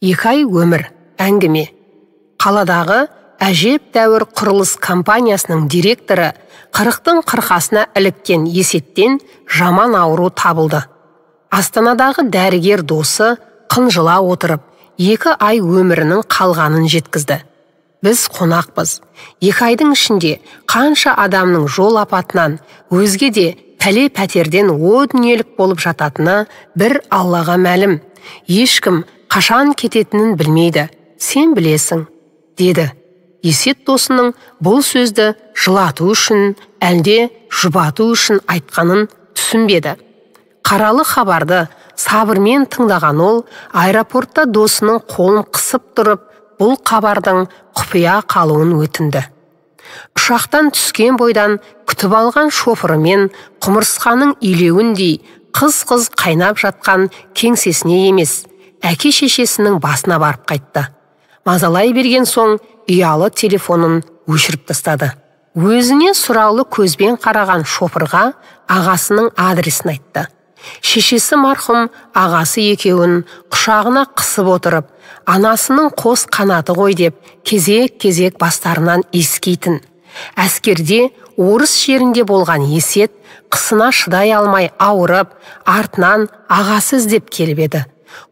2 ай өмір әңгіме. Қаладағы әжептәуір құрылыс компаниясының директоры 40-тың қырқасына іліккен есеттен жаман ауру табылды. Астанадағы дәрігер досы қынжыла отырып, 2 ай өмірінің қалғанын жеткізді. Біз қонақпыз. 2 айдың ішінде қанша адамның жол апатынан, өзге де пәле пәтерден о дүниелік болып жататыны бір Аллаға мәлім. Ешкім қашан кететінін білмейді. Сен білесің, деді. Есет досының бұл сөзді жылату үшін, әлде жұбату үшін айтқанын түсінбеді. Қаралы хабарды сабырмен тыңдаған ол, аэропортта досының қолын қысып тұрып, бұл хабардың құпия қалуын өтінді. Ұшақтан түскен бойдан күтіп алған шофырымен құмырсқаның илеуіндей қыз-қыз қайнап жатқан кеңсесіне емес, әке-шешесінің басына барып қайтты. Мазалай берген соң ұялы телефонын өшіріп тастады. Өзіне сұраулы көзбен қараған шофырға ағасының адресін айтты. Шешесі марқұм ағасы екеуін құшағына қысып отырып, анасының қос қанаты ғой деп кезек-кезек бастарынан иіскейтін. Әскерде орыс жерінде болған Есет қысына шыдай алмай ауырып, артынан ағасы іздеп келіп еді.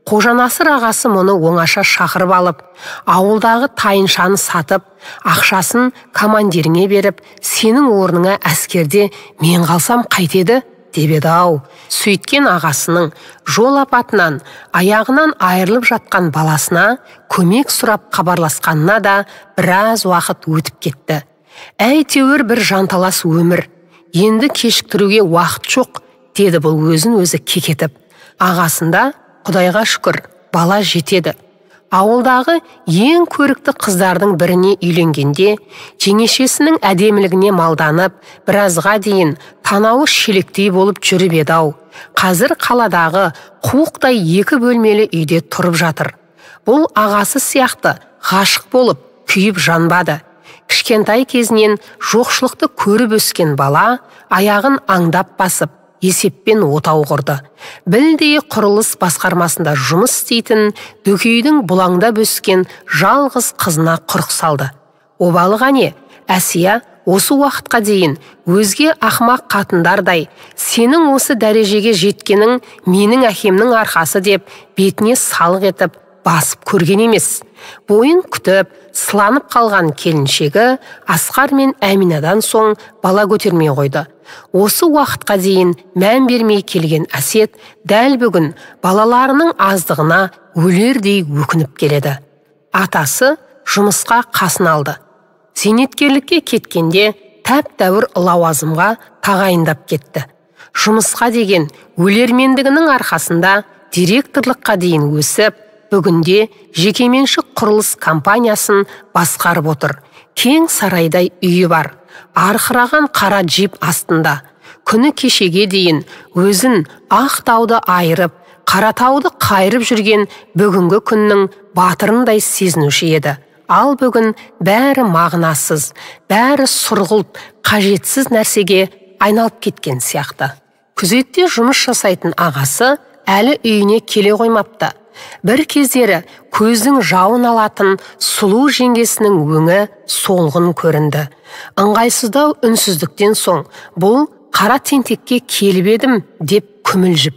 Қожанасыр ағасы мұны оңаша шақырып алып, ауылдағы тайыншаны сатып, ақшасын командиріңе беріп, сенің орныңа әскерде мен қалсам қайтеді, деп еді-ау. Сөйткен ағасының жол апатынан, аяғынан айырылып жатқан баласына көмек сұрап хабарласқанына да біраз уақыт өтіп кетті. Әйтеуір бір жанталас өмір. Енді кешіктіруге уақыт жоқ, деді бұл өзін өзі кекетіп. Ағасында Құдайға шүкір, бала жетеді. Ауылдағы ең көрікті қыздардың біріне үйленгенде, жеңешесінің әдемілігіне малданып, біразға дейін танауы шелектей болып жүріп еді-ау. Қазір қаладағы қуықтай 2 бөлмелі үйде тұрып жатыр. Бұл ағасы сияқты ғашық болып, күйіп жанбады. Кішкентай кезінен жоқшылықты көріп өскен бала аяғын аңдап басып, есеппен отау құрды. Білдей құрылыс басқармасында жұмыс істейтін дөкейдің бұлаңдап өскен жалғыз қызына құрық салды. Обалы ғане, Әсия осы уақытқа дейін өзге ақымақ қатындардай, сенің осы дәрежеге жеткенің менің әкемнің арқасы деп бетіне салық етіп басып көрген емес. Бойын күтіп, сыланып қалған келіншегі Асқар мен Әминадан соң бала көтермей қойды. Осы уақытқа дейін мән бермей келген Әсет дәл бүгін балаларының аздығына өлердей өкініп келеді. Атасы жұмысқа қасын алды. Зейнеткерлікке кеткенде тәп-тәуір лауазымға тағайындап кетті. Жұмысқа деген өлермендігінің арқасында директорлыққа дейін өсіп, бүгінде жекеменшік құрылыс компаниясын басқарып отыр. Кең сарайдай үйі бар. Арқыраған қара джип астында. Күні кешеге дейін өзін Ақтауды айырып, Қаратауды қайырып жүрген бүгінгі күннің батырындай сезінуші еді. Ал бүгін бәрі мағынасыз, бәрі сұрғылт, қажетсіз нәрсеге айналып кеткен сияқты. Күзетте жұмыс жасайтын ағасы әлі үйіне келе қоймапты. Бір кездері көздің жауын алатын сұлу жеңгесінің өңі солғын көрінді. Ыңғайсыздау үнсіздіктен соң бұл қара тентекке келіп едім деп күмілжіп.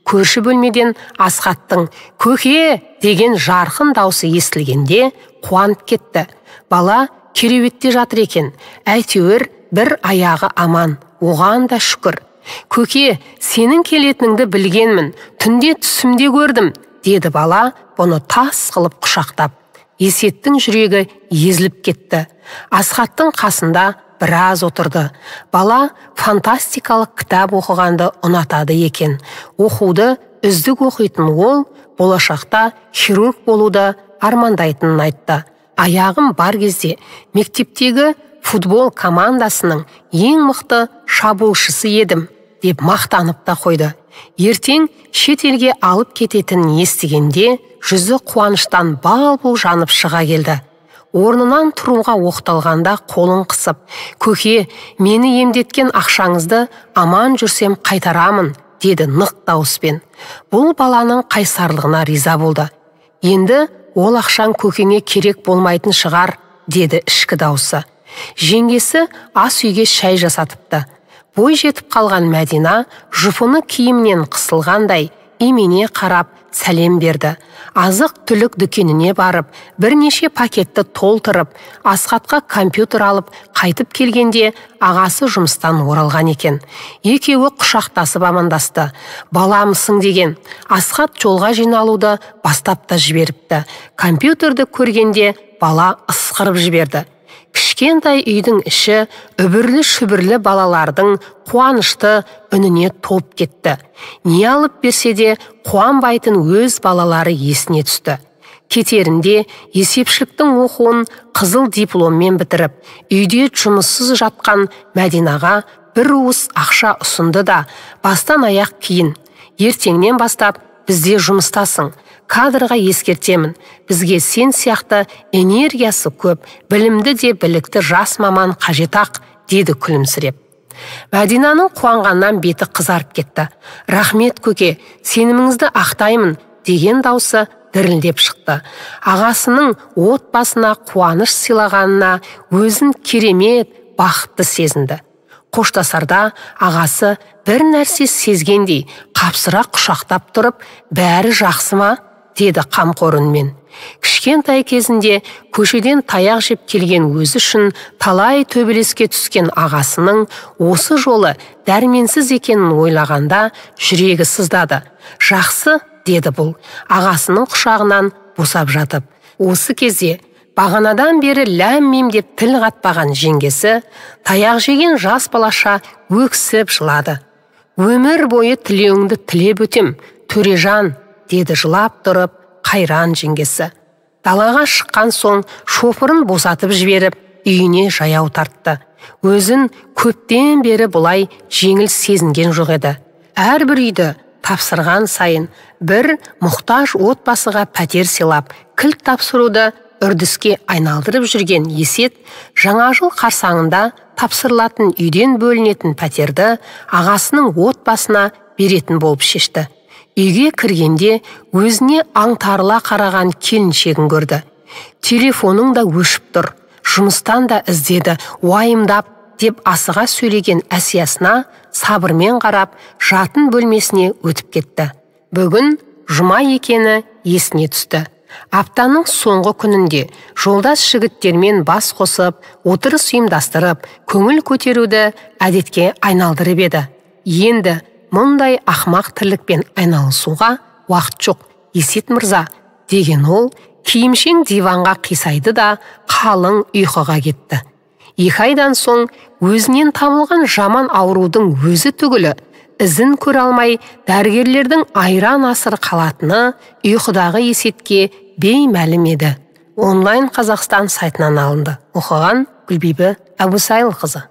Көрші бөлмеден Асқаттың «Көке!» деген жарқын даусы естілгенде қуанып кетті. Бала кереуетте жатыр екен. Әйтеуір бір аяғы аман, оған да шүкір. «Көке, сенің келетініңді білгенмін, түнде түсімде көрдім», деді бала, бұны тас қылып құшақтап. Есеттің жүрегі езіліп кетті. Асқаттың қасында біраз отырды. Бала фантастикалық кітап оқығанды ұнатады екен. Оқуды үздік оқитын ол, болашақта хирург болуды армандайтынын айтты. Аяғым бар кезде мектептегі футбол командасының ең мықты шабуылшысы едім, деп мақтанып та қойды. Ертең шетелге алып кететінін естігенде жүзі қуаныштан бал-бұл жанып шыға келді. Орнынан тұруға оқталғанда қолын қысып, «Көке, мені емдеткен ақшаңызды аман жүрсем қайтарамын», деді нық дауыспен. Бұл баланың қайсарлығына риза болды. Енді ол ақшаң көкеңе керек болмайтын шығар, деді ішкі дауысы. Жеңгесі ас үйге шай жасатыпты. Бой жетіп қалған Мәдина жұпыны киімнен қысылғандай имене қарап сәлем берді. Азық түлік дүкеніне барып, бірнеше пакетті толтырып, Асхатқа компьютер алып, қайтып келгенде ағасы жұмыстан оралған екен. Екеуі құшақтасып амандасты. Баламысың деген. Асхат жолға жиналуды бастап та жіберіпті. Компьютерді көргенде бала ысқырып жіберді. Кішкентай үйдің іші үбірлі-шүбірлі балалардың қуанышты үніне топ кетті. Не алып берсе де қуанбайтын өз балалары есіне түсті. Кетерінде есепшіліктің оқуын қызыл дипломмен бітіріп, үйде жұмыссыз жатқан Мәдинаға бір уыс ақша ұсынды да, бастан аяқ кейін: ертеңнен бастап бізде жұмыстасың. Кадрға ескертемін, бізге сен сияқты энергиясы көп, білімді де білікті жас маман қажет-ақ, деді күлімсіреп. Мәдинаның қуанғаннан беті қызарып кетті. Рахмет көке, сеніміңізді ақтаймын, деген даусы дірілдеп шықты. Ағасының отбасына қуаныш сыйлағанына өзін керемет, бақытты сезінді. Қоштасарда ағасы бір нәрсе сезгендей қапсыра құшақтап тұрып: бәрі жақсы ма? Деді қамқор үнмен. Кішкентай кезінде көшеден таяқ жеп келген өзі үшін талай төбелеске түскен ағасының осы жолы дәрменсіз екенін ойлағанда жүрегі сыздады. Жақсы, деді бұл, ағасының құшағынан босап жатып. Осы кезде бағанадан бері ләм-мим деп тіл қатпаған жеңгесі таяқ жеген жас балаша өксіп жылады. Өмір бойы тілеуіңді тілеп өтем, Төрежан, деді жылап тұрып қайран жеңгесі. Далаға шыққан соң шофырын босатып жіберіп, үйіне жаяу тартты. Өзін көптен бері бұлай жеңіл сезінген жоқ еді. Әрбір үйді тапсырған сайын бір мұқтаж отбасыға пәтер сыйлап, кілт тапсыруды үрдіске айналдырып жүрген Есет жаңа жыл қарсаңында тапсырылатын үйден бөлінетін пәтерді ағасының отбасына беретін болып шешті. Үйге кіргенде өзіне аңтарыла қараған келіншегін көрді. Телефоның да өшіп тұр, жұмыстан да іздеді, уайымдап, деп асыға сөйлеген Әсиясына сабырмен қарап, жатын бөлмесіне өтіп кетті. Бүгін жұма екені есіне түсті. Аптаның соңғы күнінде жолдас жігіттермен бас қосып, отырыс ұйымдастырып, көңіл көтеруді әдетке айналдырып еді. Енді мұндай ақмақ тірлікпен айналысуға уақыт жоқ, Есет мырза, деген ол киімшең диванға қисайды да қалың ұйқыға кетті. 2 айдан соң өзінен табылған жаман аурудың өзі түгілі ізін көре алмай дәрігерлердің айран асыр қалатыны ұйқыдағы Есетке беймәлім еді. Онлайн Қазақстан сайтынан алынды. Оқыған Гүлбибі Әбусайылқызы.